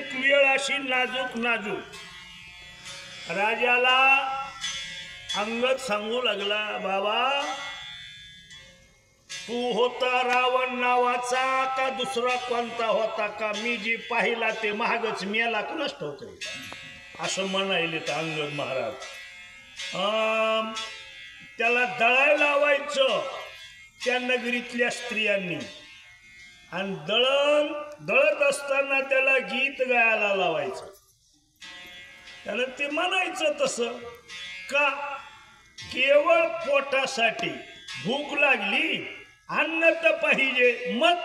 एक वेळ अशी नाजूक नाजूक राजाला अंगद सांगू लागला, बाबा तू होता रावण नावाचा का दुसरा कोणता होता का? मी जी पाहिला ते महागच मेला कुणास ठाऊक असं म्हणायले तर अंगद महाराज. त्याला दळायला लावायचं त्या नगरीतल्या स्त्रियांनी आणि दळत असताना त्याला गीत गायला लावायचं. त्यानं ते म्हणायचं तसं का? केवळ पोटासाठी. भूक लागली, अन्न तर पाहिजे. मग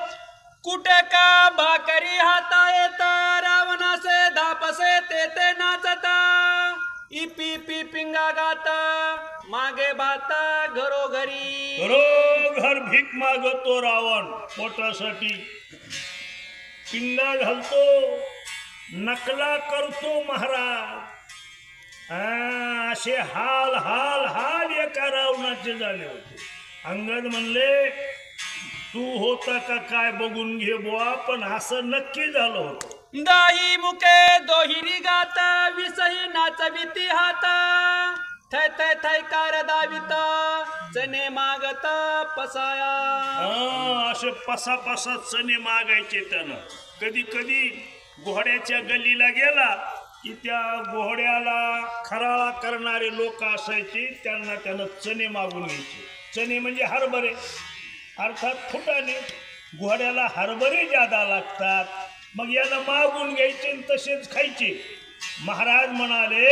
कुठे का भाकरी हाता येत रावणासे धापसे ते नाचता. इपी पी पिंगा गाता मागे भाता घरोघरी. घरोघर भीक मागतो रावण पोटासाठी. पिंगा घालतो, नकला करतो महाराज. असे हाल हाल हाल एका रावणाचे झाले होते. अंगद म्हणले तू होता का काय बघून घे बुवा, पण असं नक्की झालं होतं. दाही मुके दोहिरी गाता विसही नाचविती हाता. थै थै थै कार दावित चने मागत पसाया. असे पसा पसा चणे मागायचे त्यानं. कधी कधी घोड्याच्या गल्लीला गेला की त्या घोड्याला खराळा करणारे लोक असायचे, त्यांना त्यानं चणे मागून घ्यायचे. चणे म्हणजे हरभरे, अर्थात फुटाणे. घोड्याला हरभरे जादा लागतात, मग याला मागून घ्यायचे आणि तसेच खायचे. महाराज म्हणाले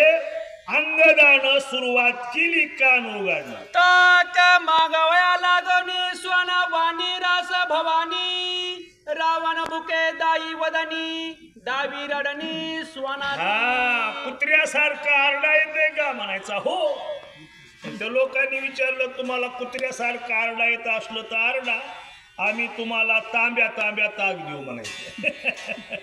अंगदानं सुरुवात केली कान उघडणं. ताक मागवया लागणी स्वना वाणी रास भवानी. रावण बुके दाई वदनी दावी रडणी स्वना. कुत्र्यासारखं आरडा येते का म्हणायचा. हो. त्या लोकांनी विचारलं तुम्हाला कुत्र्यासारखं आरडा येत असलं तर आरडा, आम्ही तुम्हाला तांब्या तांब्या ताक देऊ म्हणायचं.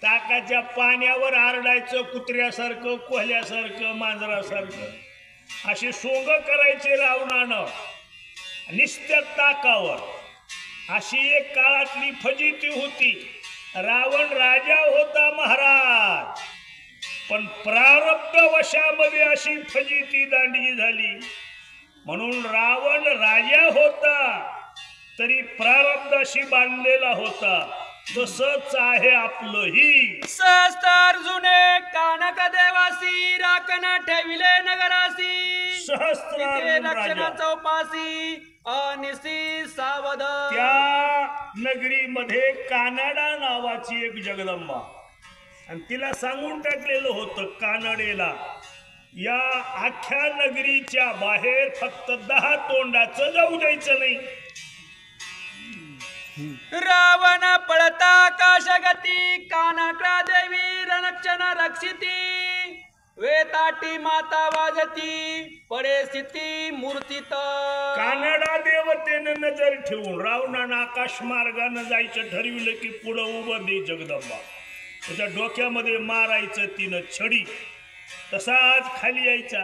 ताकाच्या पाण्यावर आरडायचं कुत्र्यासारखं, कोल्ह्यासारखं, मांजरासारखं. असे सोंग करायचे रावणानं निस्त्या ताकावर. अशी एक काळातली फजिती होती. रावण राजा होता महाराज, पण प्रारब्ध वशामध्ये अशी फजिती दांडगी झाली. म्हणून रावण राजा होता तरी प्रारब्धाशी बांधलेला होता. तसंच आहे आपलंही. सहस्त्र अर्जुने कानक देवासी राखण ठेविले नगरासी. सहस्त्र रक्षण चौपासी अनिसी सावध. त्या नगरीमध्ये कानडा नावाची एक जगदंबा, आणि तिला सांगून टाकलेलं होतं कानडेला या अख्ख्या नगरीच्या बाहेर फक्त 10 तोंडाचं जाऊ द्यायचं नाही. रावण पळता काशगती कानकडा देवी रक्षण रक्षिती. वेताटी माता वाजती पडे स्थिती मूर्तीत. कानडा देवतेनं नजर ठेवून रावणानं आकाश मार्गानं जायचं ठरविलं की पुढं उभं दे जगदंबा. त्याच्या डोक्यामध्ये मारायचं तिनं छडी. तसाच खाली यायचा,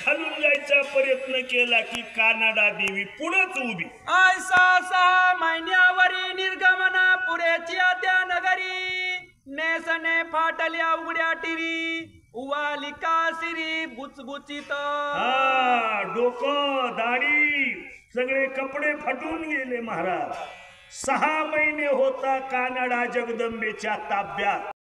खालून जायचा प्रयत्न केला की कानडा देवी पुढंच उभी. ऐसा 6 महिन्यावरी निर्गमना पुरेची त्या नगरी. नेसने फाटल्या उघड्या टिरी उवालिका सिरी बुचबुचित. डोकं दाढी सगळे कपडे फाटून गेले महाराज. 6 महिने होता कानडा जगदंबेच्या ताब्यात.